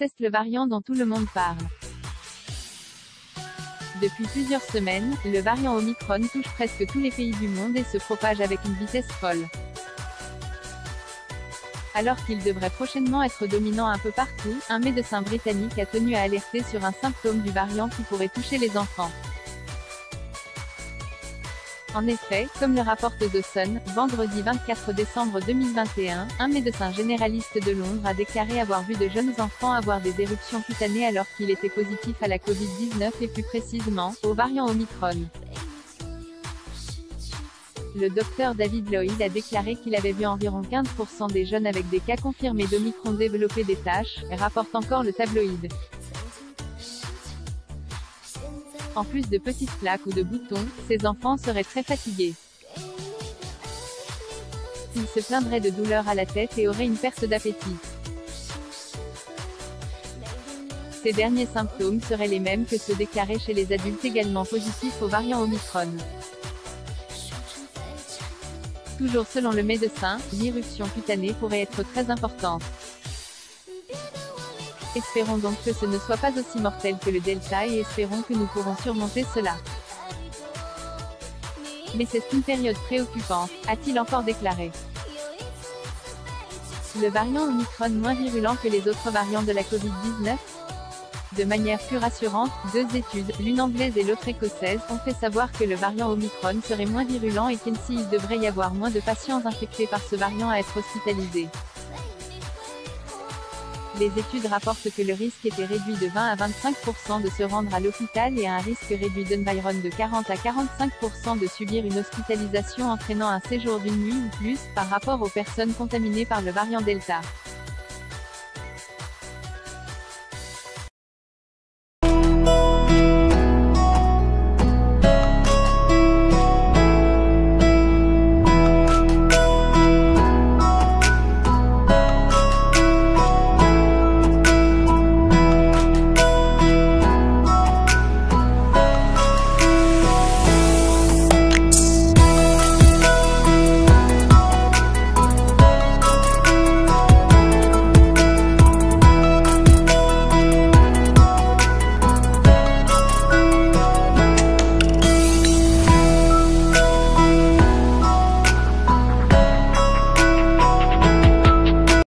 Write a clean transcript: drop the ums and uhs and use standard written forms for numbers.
teste le variant dont tout le monde parle. Depuis plusieurs semaines, le variant Omicron touche presque tous les pays du monde et se propage avec une vitesse folle. Alors qu'il devrait prochainement être dominant un peu partout, un médecin britannique a tenu à alerter sur un symptôme du variant qui pourrait toucher les enfants. En effet, comme le rapporte The Sun, vendredi 24 décembre 2021, un médecin généraliste de Londres a déclaré avoir vu de jeunes enfants avoir des éruptions cutanées alors qu'il était positif à la Covid-19 et plus précisément, au variant Omicron. Le docteur David Lloyd a déclaré qu'il avait vu environ 15% des jeunes avec des cas confirmés d'Omicron développer des taches, rapporte encore le tabloïd. En plus de petites plaques ou de boutons, ces enfants seraient très fatigués. Ils se plaindraient de douleurs à la tête et auraient une perte d'appétit. Ces derniers symptômes seraient les mêmes que ceux déclarés chez les adultes également positifs au variant Omicron. Toujours selon le médecin, l'irruption cutanée pourrait être très importante. Espérons donc que ce ne soit pas aussi mortel que le Delta et espérons que nous pourrons surmonter cela. Mais c'est une période préoccupante, a-t-il encore déclaré. Le variant Omicron moins virulent que les autres variants de la Covid-19 ? De manière plus rassurante, deux études, l'une anglaise et l'autre écossaise, ont fait savoir que le variant Omicron serait moins virulent et qu'ainsi il devrait y avoir moins de patients infectés par ce variant à être hospitalisés. Les études rapportent que le risque était réduit de 20 à 25% de se rendre à l'hôpital et à un risque réduit d'environ de 40 à 45% de subir une hospitalisation entraînant un séjour d'une nuit ou plus, par rapport aux personnes contaminées par le variant Delta.